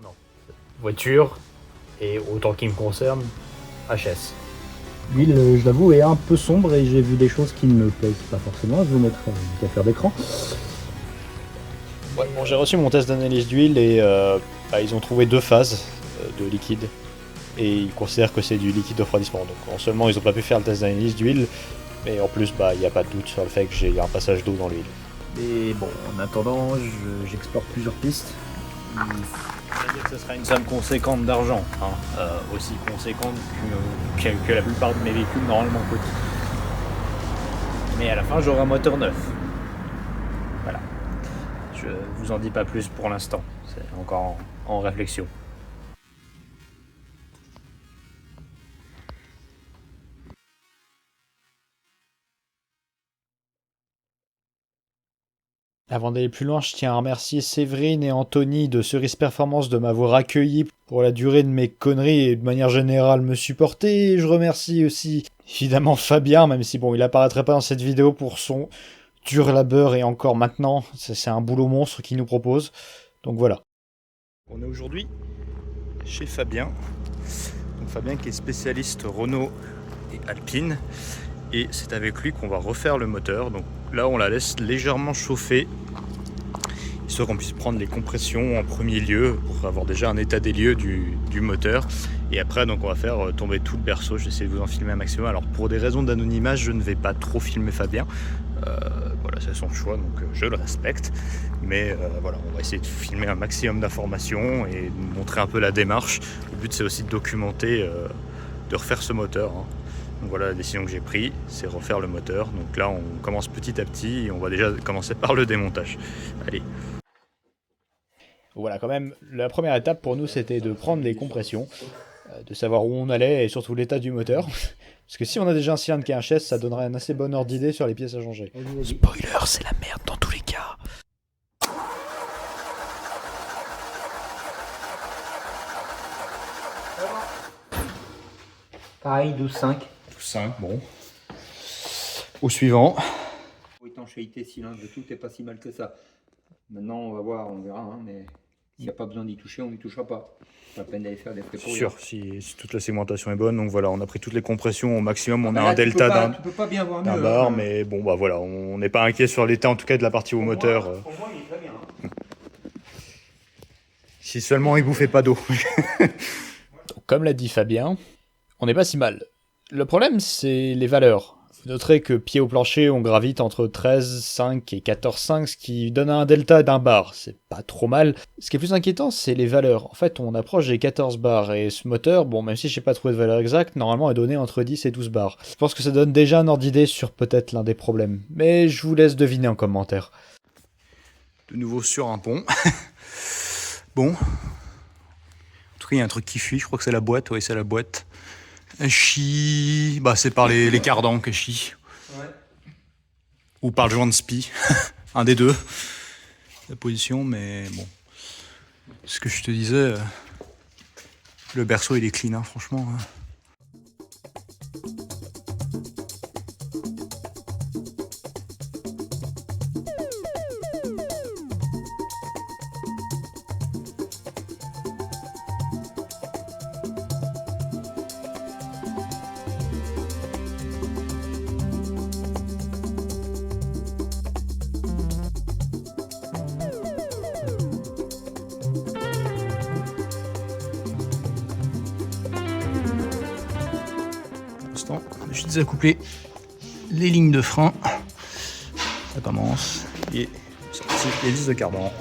Non. Voiture, et autant qui me concerne, HS. L'huile, je l'avoue, est un peu sombre et j'ai vu des choses qui ne me plaisent pas forcément. Je vais vous mettre une capture d'écran. Ouais, bon, j'ai reçu mon test d'analyse d'huile et ils ont trouvé 2 phases de liquide et ils considèrent que c'est du liquide de refroidissement. Donc non seulement ils n'ont pas pu faire le test d'analyse d'huile, mais en plus il n'y a pas de doute sur le fait que j'ai un passage d'eau dans l'huile. Et bon, en attendant, j'explore plusieurs pistes. On va dire que ce sera une somme conséquente d'argent, hein, aussi conséquente que la plupart de mes véhicules normalement coûtent. Mais à la fin j'aurai un moteur neuf. Voilà. Je vous en dis pas plus pour l'instant, c'est encore en réflexion. Avant d'aller plus loin, je tiens à remercier Séverine et Anthony de Cerise Performance de m'avoir accueilli pour la durée de mes conneries et de manière générale me supporter. Et je remercie aussi évidemment Fabien, même si bon, il apparaîtrait pas dans cette vidéo pour son dur labeur et encore maintenant, c'est un boulot monstre qu'il nous propose. Donc voilà. On est aujourd'hui chez Fabien. Donc Fabien qui est spécialiste Renault et Alpine. Et c'est avec lui qu'on va refaire le moteur. Donc là on la laisse légèrement chauffer, histoire qu'on puisse prendre les compressions en premier lieu pour avoir déjà un état des lieux du moteur. Et après donc on va faire tomber tout le berceau. J'essaie de vous en filmer un maximum. Alors pour des raisons d'anonymat, je ne vais pas trop filmer Fabien. Voilà, c'est son choix, donc je le respecte. Mais voilà, on va essayer de filmer un maximum d'informations et de montrer un peu la démarche. Le but c'est aussi de documenter, de refaire ce moteur, hein. Donc voilà la décision que j'ai prise, c'est refaire le moteur. Donc là on commence petit à petit et on va déjà commencer par le démontage. Allez. Voilà, quand même, la première étape pour nous c'était de prendre les compressions, de savoir où on allait et surtout l'état du moteur. Parce que si on a déjà un cylindre qui est un HS, ça donnerait un assez bon ordre d'idée sur les pièces à changer. Spoiler, c'est la merde dans tous les cas. Pareil, 12,5. 5, bon. Au suivant. Étanchéité, cylindre, tout est pas si mal que ça. Maintenant, on va voir, on verra, hein, mais s'il n'y a pas besoin d'y toucher, on n'y touchera pas. Pas la peine d'aller faire des frais pour Sûr, si toute la segmentation est bonne. Donc voilà, on a pris toutes les compressions au maximum. On a un delta d'un bar, hein. mais bon, bah voilà, on n'est pas inquiet sur l'état en tout cas de la partie au moteur. Pour moi, il est très bien. Hein. Si seulement il bouffait pas d'eau. Comme l'a dit Fabien, on n'est pas si mal. Le problème, c'est les valeurs. Vous noterez que pied au plancher, on gravite entre 13,5 et 14,5, ce qui donne un delta d'un bar. C'est pas trop mal. Ce qui est plus inquiétant, c'est les valeurs. En fait, on approche des 14 bars, et ce moteur, bon, même si je n'ai pas trouvé de valeur exacte, normalement est donné entre 10 et 12 bars. Je pense que ça donne déjà un ordre d'idée sur peut-être l'un des problèmes. Mais je vous laisse deviner en commentaire. De nouveau sur un pont. Bon. En tout cas, il y a un truc qui fuit, je crois que c'est la boîte. Oui, c'est la boîte. Chie, bah c'est par les cardans que chie. Ouais. Ou par le joint de spi, un des deux. La position, mais bon. Ce que je te disais, le berceau il est clean, hein, franchement. Hein. Je désacoupler les lignes de frein. Ça commence. Et sorti les vis de cardan.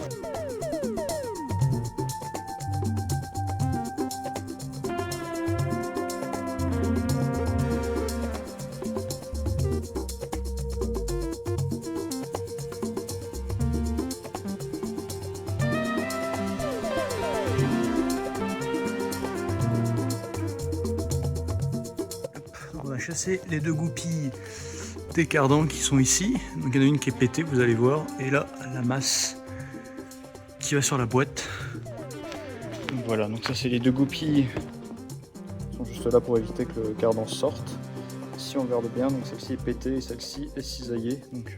On a chassé les 2 goupilles des cardans qui sont ici. Donc il y en a une qui est pétée, vous allez voir. Et là, la masse qui va sur la boîte. Donc voilà, donc ça c'est les 2 goupilles qui sont juste là pour éviter que le cardan sorte. Si on regarde bien, donc celle-ci est pétée et celle-ci est cisaillée. Donc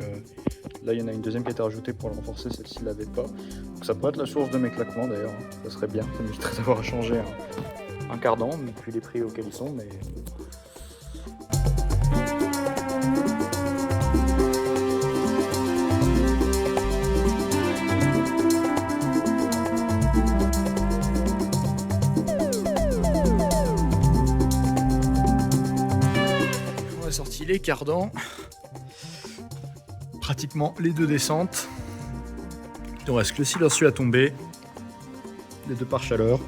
Là, il y en a une deuxième qui a été rajoutée pour le renforcer, celle-ci l'avait pas. Donc ça pourrait être la source de mes claquements d'ailleurs, hein. Ça serait bien, ça m'éviterait d'avoir à changer un cardan, vu les prix auxquels ils sont, mais... On a sorti les cardans, pratiquement les deux descentes. Il reste que le silencieux à tomber, les deux pare-chaleur,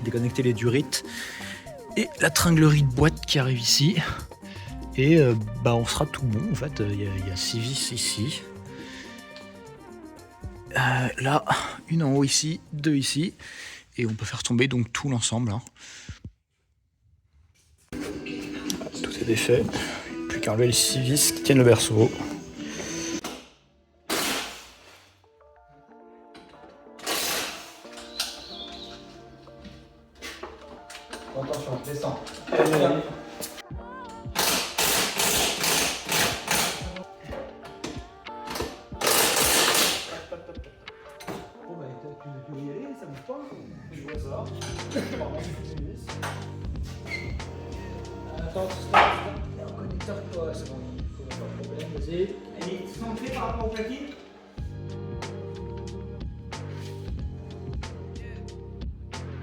déconnecter les durites et la tringlerie de boîte qui arrive ici. Et on sera tout bon en fait. Il y a 6 vis ici. Là, une en haut ici, 2 ici. Et on peut faire tomber donc tout l'ensemble. Hein. Tout est défait. Plus qu'à enlever les 6 vis qui tiennent le berceau. Attention, descends. Bon bah tu veux y aller, ça bouge pas. Je vois ça. Attends, stop. Il y a un connecteur qui doit, c'est bon, il faut pas de problème, vas-y. Elle est centrée par rapport au platine.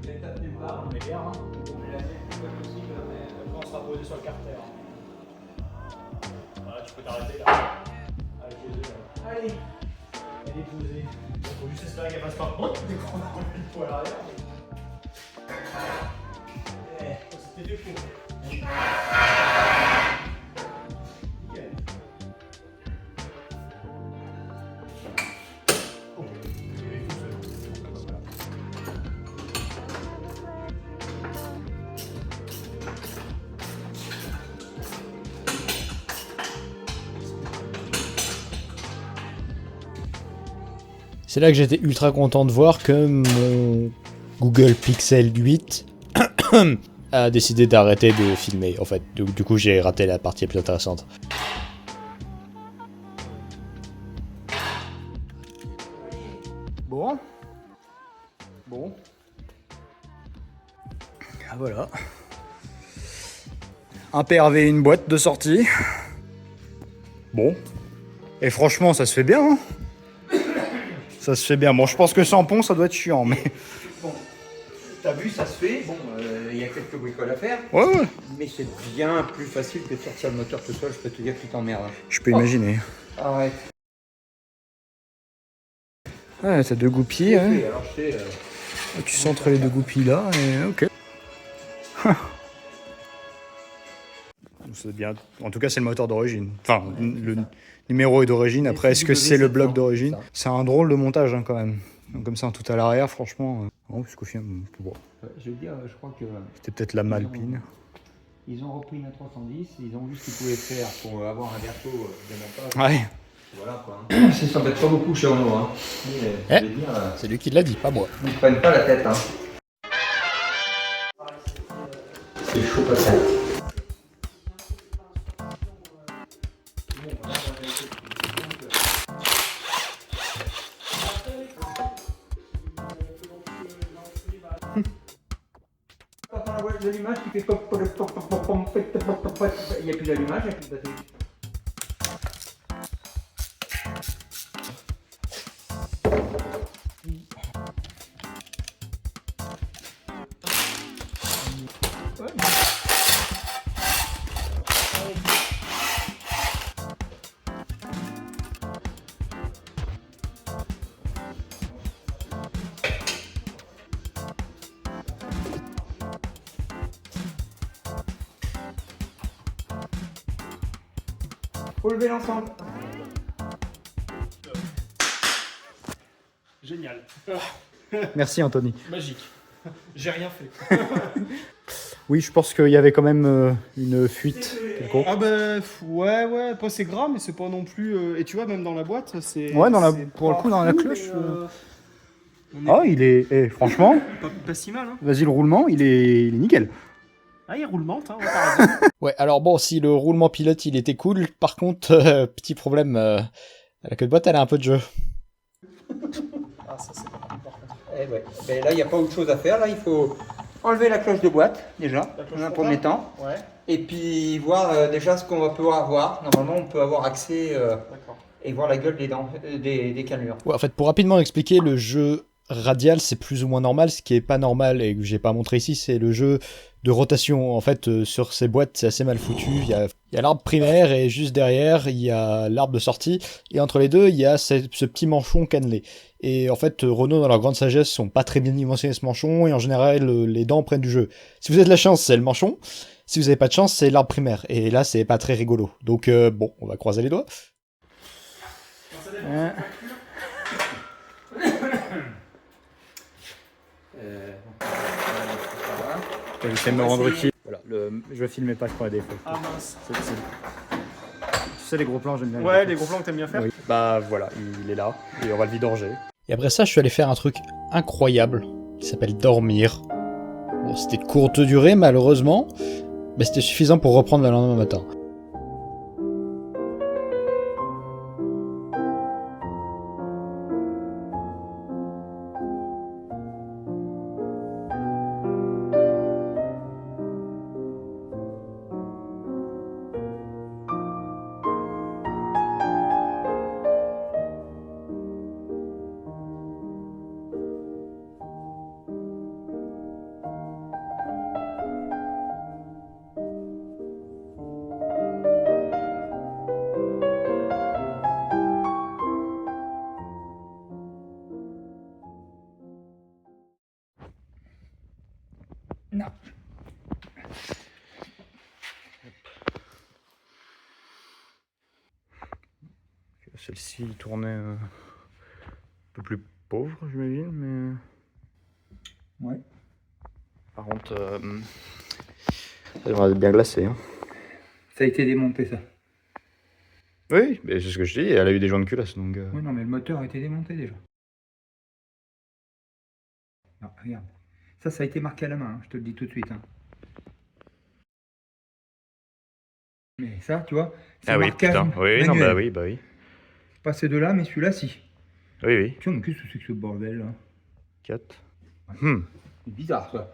L'étape du départ, on est bien, hein. On est la plus possible, mais après on sera posé sur le carter. Voilà, tu peux t'arrêter là. Allez, posez là. Allez, elle est posée. Faut juste espérer qu'elle passe pas dès qu'on a enlevé le poids à l'arrière. C'était des fous. Nickel. Oh, il est tout seul. C'est là que j'étais ultra content de voir que mon Google Pixel 8 a décidé d'arrêter de filmer. En fait, du coup, j'ai raté la partie la plus intéressante. Bon. Ah, voilà. Un PRV et une boîte de sortie. Bon. Et franchement, ça se fait bien, hein. Ça se fait bien. Bon, je pense que sans pont, ça doit être chiant, mais... Bon, t'as vu, ça se fait. Bon, il y a quelques bricoles à faire. Ouais. Mais c'est bien plus facile que de sortir le moteur tout seul. Je peux te dire que tu t'emmerdes. Je peux imaginer. Arrête. Ouais, t'as 2 goupilles, hein. Alors, je sais... Tu centres les 2 goupilles là, et ok. C'est bien. En tout cas, c'est le moteur d'origine. Enfin, le numéro est d'origine. Après, est-ce que c'est le bloc d'origine? C'est un drôle de montage, hein, quand même. Donc, comme ça, tout à l'arrière, franchement... Oh, jusqu'au final, bon. Je veux dire, je crois que... C'était peut-être la Malpine. Ils ont repris une A310, ils ont vu ce qu'ils pouvaient faire pour avoir un verso de montage. Ouais. Voilà quoi. Ça s'embête pas beaucoup chez Renault. Hein. Mais, je veux dire, C'est lui qui l'a dit, pas moi. ils ne prennent pas la tête. Hein. C'est chaud patate. L'allumage qui fait pop, pop, pop, pop, pop, pop, pop, pop, pop. Il n'y a plus d'allumage avec le batterie. Faut lever l'ensemble. Génial. Merci, Anthony. Magique. J'ai rien fait. Oui, je pense qu'il y avait quand même une fuite. quelconque. Ah bah ouais, pas c'est gras mais c'est pas non plus et tu vois même dans la boîte c'est Ouais, c'est pour le pas coup, dans la fou, cloche, mais, on est Ah, il est... eh, franchement, pas si mal hein. vas-y, le roulement, il est nickel. Ah il roulement hein, t'as raison. Ouais, alors bon, si le roulement pilote il était cool, par contre, petit problème, La queue de boîte, elle a un peu de jeu. Ah, ça c'est pas par contre. Eh ouais. Ben là, il n'y a pas autre chose à faire. Là, il faut enlever la cloche de boîte, déjà, La cloche dans un frontale premier temps. Ouais, Et puis voir déjà ce qu'on va pouvoir voir. Normalement, on peut avoir accès d'accord. et voir la gueule des dents, des cannelures. Ouais, en fait, pour rapidement expliquer, le jeu radial, c'est plus ou moins normal. Ce qui est pas normal et que j'ai pas montré ici, c'est le jeu de rotation. En fait, sur ces boîtes, c'est assez mal foutu. Il y a l'arbre primaire et juste derrière, il y a l'arbre de sortie. Et entre les deux, il y a ce petit manchon cannelé. Et en fait, Renault, dans leur grande sagesse, sont pas très bien dimensionnés ce manchon. Et en général, les dents prennent du jeu. Si vous avez de la chance, c'est le manchon. Si vous avez pas de chance, c'est l'arbre primaire. Et là, c'est pas très rigolo. Donc, bon, on va croiser les doigts. J'essaie de me rendre utile. Voilà, je filmais pas, je prenais des photos. Ah mince. Tu sais, les gros plans, j'aime bien. Ouais, les gros plans que t'aimes bien faire. Oui. Bah voilà, il est là, et on va le vidanger. Et après ça, je suis allé faire un truc incroyable qui s'appelle dormir. Bon, c'était de courte durée, malheureusement, mais c'était suffisant pour reprendre le lendemain matin. Non. Celle-ci tournait un peu plus pauvre, j'imagine, mais. Ouais. Par contre, elle va être bien glacée. Hein. Ça a été démonté, ça. Oui, mais c'est ce que je dis, elle a eu des joints de culasse, donc. Oui, non, mais le moteur a été démonté déjà. Non, regarde. Ça a été marqué à la main, hein, je te le dis tout de suite. Hein. Mais ça, tu vois, c'est Ah oui, marquage putain. Oui, non, manuel. bah oui. Pas ces deux-là, mais celui-là, si. Oui, oui. Tu vois, mais qu'est-ce que c'est que ce bordel, là? 4. C'est bizarre, ça.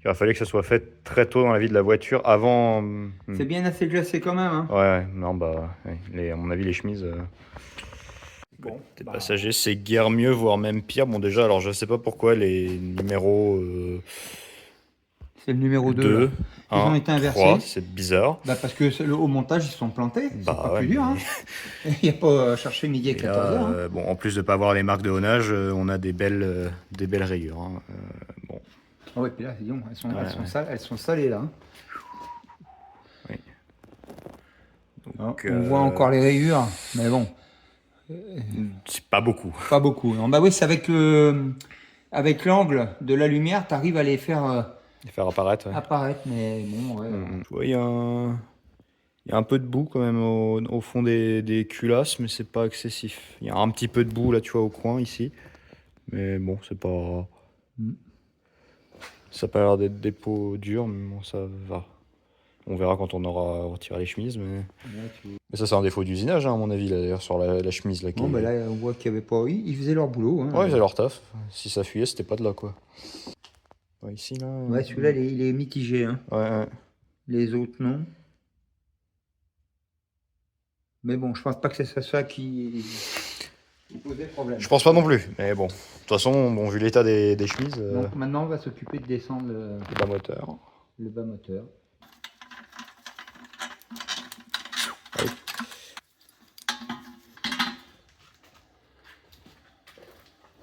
Il aurait fallu que ça soit fait très tôt dans la vie de la voiture, avant. C'est bien assez glacé quand même, hein. Ouais, non, bah, à mon avis, les chemises. Bon, Côté bah, passager, c'est guère mieux, voire même pire. Bon, déjà, alors je sais pas pourquoi les numéros c'est le numéro 2. 2, Ils ont été inversés. 3, c'est bizarre. Bah parce que au montage, ils se sont plantés. C'est Bah, pas ouais, plus dur. Hein. Il n'y a pas à chercher midi à Et 14 là, heures. Hein. bon, en plus de pas avoir les marques de honnage, on a des belles rayures. Hein. Bon, Ah ouais, puis là, dis donc, elles sont, Ouais, elles sont salées là. Hein. donc, On voit encore les rayures, mais bon, c'est pas beaucoup. pas beaucoup. Non, bah oui, c'est avec l'angle de la lumière, tu arrives à les faire Les faire apparaître. Ouais. apparaître, mais bon, ouais. Tu vois, il y a un peu de boue quand même au fond des culasses, mais c'est pas excessif. Il y a un petit peu de boue là, tu vois, au coin ici. Mais bon, c'est pas. Ça a pas l'air d'être des peaux dures, mais bon, ça va. On verra quand on aura retiré les chemises, mais ça, c'est un défaut d'usinage, hein, à mon avis, là, d'ailleurs, sur la chemise. Là, qui Bon, est- bah là, on voit qu'il n'y avait pas. Ils faisaient leur boulot. Hein. Ouais, ils avaient leur taf. Si ça fuyait, c'était pas de là, quoi. Ouais, ici, là. Ouais, celui-là, il est mitigé. Hein. Ouais. Les autres, non. Mais bon, je pense pas que c'est ça qui posait problème. Je pense pas non plus, mais bon. De toute façon, bon, vu l'état des chemises, Donc maintenant, on va s'occuper de descendre le bas moteur. le bas moteur.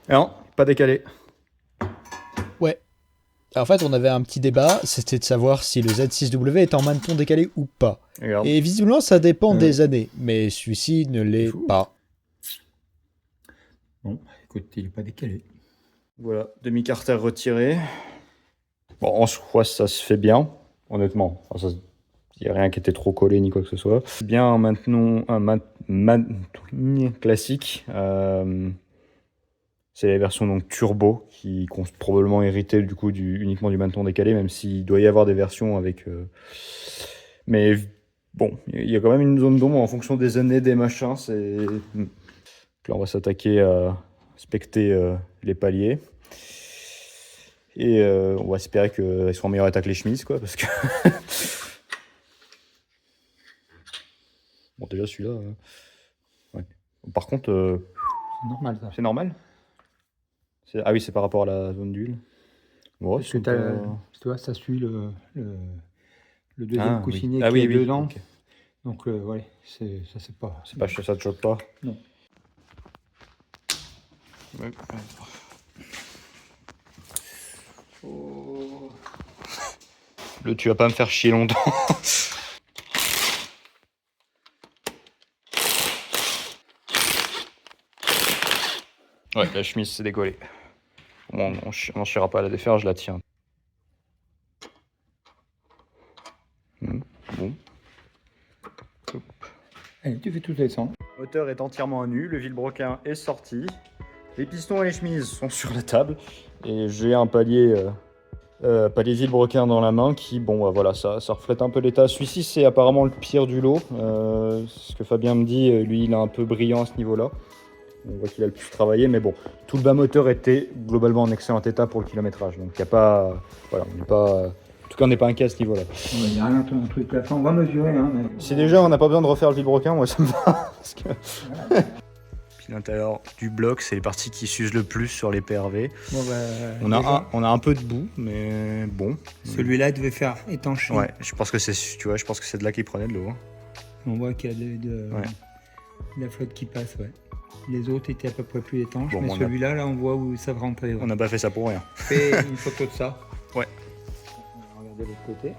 Non, pas décalé. Ouais. En fait, on avait un petit débat, c'était de savoir si le Z6W est en maneton décalé ou pas. Regarde. Et visiblement, ça dépend des années, mais celui-ci ne l'est pas. Bon, écoute, il n'est pas décalé. Voilà, demi-carter retiré. Bon, en soi, ça se fait bien, honnêtement. Enfin, il n'y a rien qui était trop collé ni quoi que ce soit. Bien un classique. C'est la version donc turbo qui ont probablement hérité du coup uniquement du maneton décalé, même s'il doit y avoir des versions avec. Mais Bon, il y a quand même une zone d'ombre en fonction des années, des machins. C'est... Donc là, on va s'attaquer à inspecter les paliers. Et on va espérer qu'elles soient en meilleur état que les chemises, quoi, parce que... Bon, déjà, celui-là... ouais. Par contre, C'est normal ça. c'est normal. Ah oui, c'est par rapport à la zone d'huile. Ouais, Parce que tu vois, ça suit le deuxième Ah, oui. coussinet Ah qui oui, est oui, dedans. ok. Donc ouais, ça c'est pas. C'est pas, ça te choque pas? Non. Ouais. Tu vas pas me faire chier longtemps. Ouais, la chemise s'est décollée. Bon, on chiera pas à la défaire, je la tiens. Bon. Allez, tu fais tout descendre. Le moteur est entièrement à nu, le vilebrequin est sorti. Les pistons et les chemises sont sur la table. Et j'ai un palier vilebrequin dans la main qui, bon, bah, voilà, ça reflète un peu l'état. Celui-ci, c'est apparemment le pire du lot. Ce que Fabien me dit, lui, il est un peu brillant à ce niveau-là. On voit qu'il a le plus travaillé, mais bon, tout le bas moteur était globalement en excellent état pour le kilométrage. Donc il n'y a pas... Voilà, on n'est pas... En tout cas, on n'est pas inquiet à ce niveau-là. Il n'y a rien un truc là. On va mesurer. Hein, mais... Si déjà on n'a pas besoin de refaire le vilebrequin, moi ça me va. Parce que... Puis l'intérieur du bloc, c'est les parties qui s'usent le plus sur les PRV. Bon, bah, On a un peu de boue, mais bon. Celui-là devait faire étancher. Ouais, je pense que c'est, tu vois, je pense que c'est de là qu'il prenait de l'eau. Hein. On voit qu'il y a de la flotte qui passe, ouais. Les autres étaient à peu près plus étanches, Bon, mais celui-là, là, on voit où ça va rentrer. Ouais. On n'a pas fait ça pour rien. Fais une photo de ça. Ouais. On va regarder l'autre côté.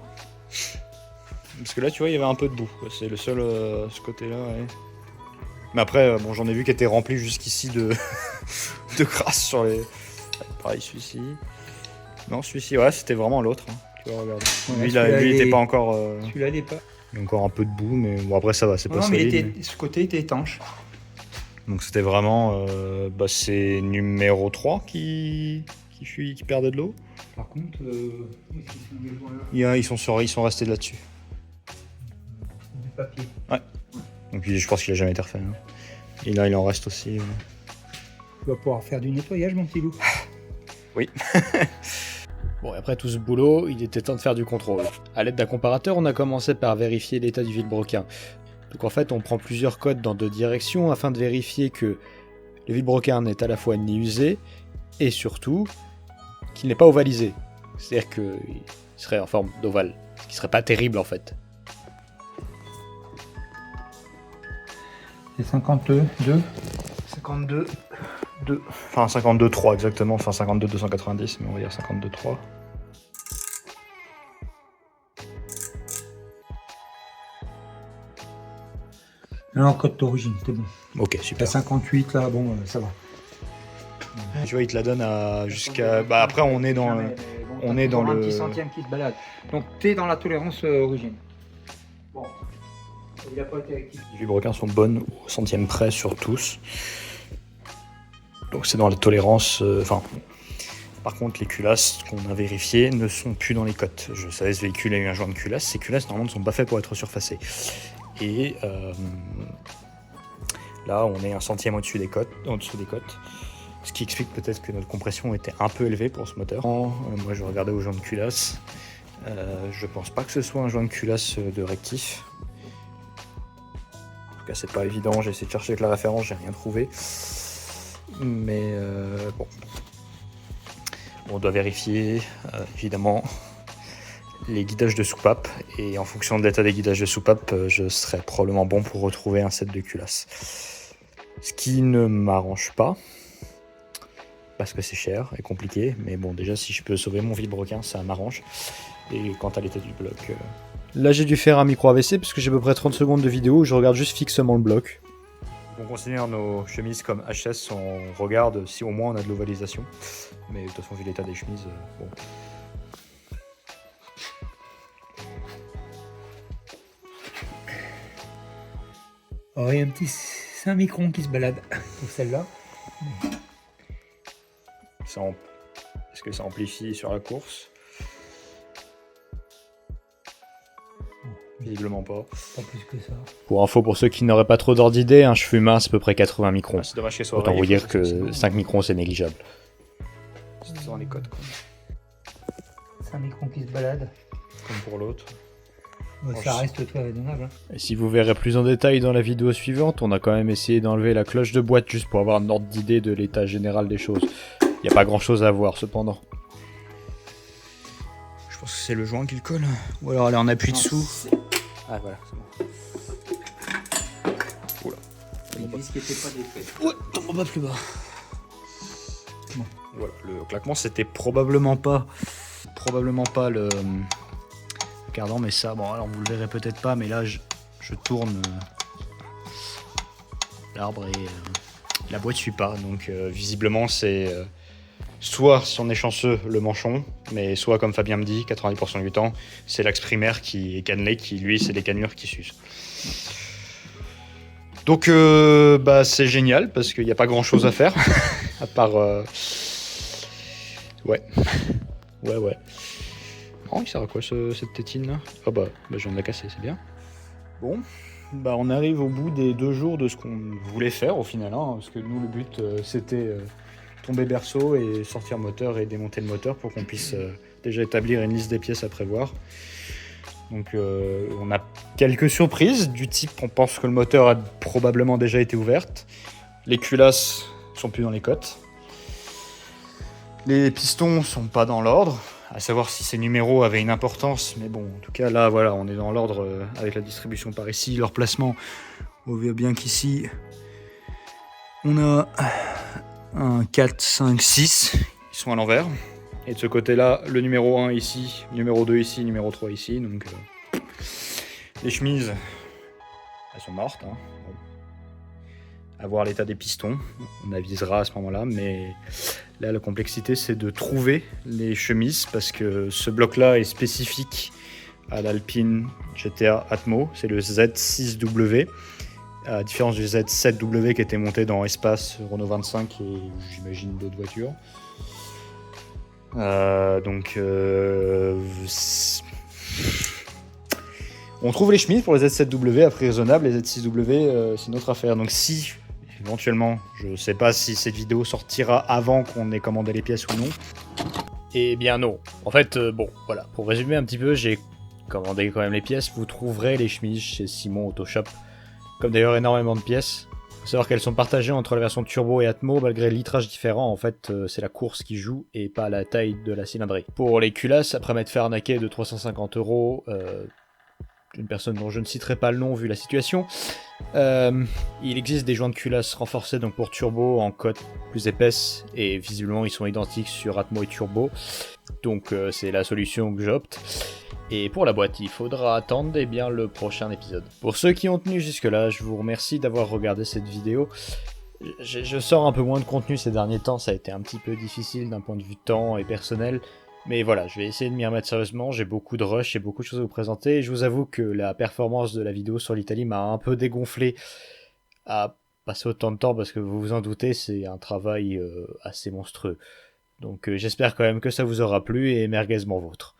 Parce que là, tu vois, il y avait un peu de boue. C'est le seul, ce côté-là, ouais. Mais après, bon, j'en ai vu qui était rempli jusqu'ici de, de crasse sur les... Pareil, celui-ci. Non, celui-ci, ouais, c'était vraiment l'autre. Hein. Tu vois, regarde. Voilà, lui, il était pas encore... Celui-là, il est pas... Il y a encore un peu de boue, mais bon, après, ça va, c'est pas Non, mais solide. ce côté était étanche. Donc c'était vraiment... c'est numéro 3 qui perdait de l'eau. Par contre, où est-ce qu'ils sont les joueurs là Ils sont restés là-dessus. Du papier. Ouais. Donc je pense qu'il a jamais été refait. Hein. Et là, il en reste aussi. Tu vas pouvoir faire du nettoyage, mon petit loup. Oui. Bon, et après tout ce boulot, il était temps de faire du contrôle. À l'aide d'un comparateur, on a commencé par vérifier l'état du vilebrequin. Donc en fait, on prend plusieurs codes dans 2 directions afin de vérifier que le vilebrequin n'est à la fois ni usé et surtout qu'il n'est pas ovalisé. C'est-à-dire qu'il serait en forme d'ovale, ce qui serait pas terrible en fait. C'est 52, 2. 52, 2. Enfin 52, 3 exactement. Enfin 52, 290, mais on va dire 52, 3. Non, code d'origine, c'était bon. Ok, La super. 58, là, bon, ça va. Tu vois, il te la donne à jusqu'à... Bah après, on est dans... on est dans un le... petit centième qui se balade. Donc, t'es dans la tolérance origine. Bon. Il a pas été actif. Les vilebrequins sont bonnes au centième près sur tous. Donc c'est dans la tolérance... Enfin... Par contre, les culasses qu'on a vérifiées ne sont plus dans les cotes. Je savais ce véhicule a eu un joint de culasse. Ces culasses, normalement, ne sont pas faites pour être surfacées. Et là, on est un centième au-dessus des cotes, en dessous des cotes. Ce qui explique peut-être que notre compression était un peu élevée pour ce moteur. Moi, je regardais au joint de culasse. Je pense pas que ce soit un joint de culasse de rectif. En tout cas, c'est pas évident. J'ai essayé de chercher avec la référence, j'ai rien trouvé. Mais bon. On doit vérifier, évidemment, les guidages de soupape. Et en fonction de l'état des guidages de soupape, je serais probablement bon pour retrouver un set de culasses. Ce qui ne m'arrange pas, parce que c'est cher et compliqué. Mais bon, déjà, si je peux sauver mon vilebrequin, ça m'arrange. Et quant à l'état du bloc... Là, j'ai dû faire un micro AVC parce que j'ai à peu près 30 secondes de vidéo où je regarde juste fixement le bloc. On considère nos chemises comme HS, on regarde si au moins on a de l'ovalisation. Mais de toute façon, vu l'état des chemises, bon... Oh, il y a un petit 5 microns qui se balade pour celle-là. Est-ce que ça amplifie sur la course? Visiblement pas. Pas plus que ça. Pour info, pour ceux qui n'auraient pas trop d'ordre d'idée, un cheveu humain c'est à peu près 80 microns. Ah, c'est dommage qu'elle soit Autant oreille, vous il faut dire que 5 microns c'est négligeable. c'est dans les codes, quoi. C'est un micron qui se balade. Comme pour l'autre. Ça reste toi raisonnable. Hein. Et si vous verrez plus en détail dans la vidéo suivante, on a quand même essayé d'enlever la cloche de boîte juste pour avoir un ordre d'idée de l'état général des choses. Il n'y a pas grand chose à voir cependant. Je pense que c'est le joint qui le colle. Ou alors elle est en appui dessous. Ah voilà, c'est bon. Les vis qui étaient pas défaits. Ouais, tombe pas plus bas. Voilà, Le claquement c'était probablement pas le cardant, mais ça, bon alors vous le verrez peut-être pas, mais là je tourne l'arbre et la boîte suit pas, donc visiblement c'est soit, si on est chanceux, le manchon, mais soit, comme Fabien me dit, 90% du temps, c'est l'axe primaire qui est cannelé, qui lui, c'est les cannelures qui s'usent. Donc, bah, c'est génial, parce qu'il n'y a pas grand-chose à faire, à part... Ouais. Oh, il sert à quoi cette tétine-là? Ah bah, je viens de la casser, c'est bien. bon, bah on arrive au bout des 2 jours de ce qu'on voulait faire au final, hein, parce que nous le but c'était tomber berceau et sortir moteur et démonter le moteur pour qu'on puisse déjà établir une liste des pièces à prévoir. Donc on a quelques surprises du type on pense que le moteur a probablement déjà été ouverte. Les culasses sont plus dans les cotes. Les pistons sont pas dans l'ordre, à savoir si ces numéros avaient une importance, mais bon, en tout cas là voilà, on est dans l'ordre avec la distribution par ici, leur placement. On voit bien qu'ici on a un 4, 5, 6, ils sont à l'envers. Et de ce côté-là, le numéro 1 ici, numéro 2 ici, numéro 3 ici. Donc les chemises, elles sont mortes. Hein. Bon. À voir l'état des pistons, on avisera à ce moment-là. Mais là, la complexité, c'est de trouver les chemises parce que ce bloc-là est spécifique à l'Alpine GTA Atmo. C'est le Z6W. À la différence du Z7W qui était monté dans Espace, Renault 25 et j'imagine d'autres voitures. On trouve les chemises pour les Z7W à prix raisonnable, les Z6W c'est une autre affaire. Donc si, éventuellement, je sais pas si cette vidéo sortira avant qu'on ait commandé les pièces ou non. Eh bien non. En fait, bon, voilà, pour résumer un petit peu, j'ai commandé quand même les pièces. Vous trouverez les chemises chez Simon Autoshop, comme d'ailleurs énormément de pièces. Faut savoir qu'elles sont partagées entre la version Turbo et Atmo, malgré le litrage différent, en fait c'est la course qui joue et pas la taille de la cylindrée. Pour les culasses, après m'être fait arnaquer de 350 €, une personne dont je ne citerai pas le nom vu la situation, il existe des joints de culasse renforcés donc pour Turbo en cote plus épaisse, et visiblement ils sont identiques sur Atmo et Turbo, donc c'est la solution que j'opte. Et pour la boîte, il faudra attendre bien le prochain épisode. Pour ceux qui ont tenu jusque-là, je vous remercie d'avoir regardé cette vidéo. Je sors un peu moins de contenu ces derniers temps, ça a été un petit peu difficile d'un point de vue temps et personnel. Mais voilà, je vais essayer de m'y remettre sérieusement, j'ai beaucoup de rush et beaucoup de choses à vous présenter. Et je vous avoue que la performance de la vidéo sur l'Italie m'a un peu dégonflé à passer autant de temps parce que vous vous en doutez, c'est un travail assez monstrueux. Donc j'espère quand même que ça vous aura plu et merguez m'en vôtre.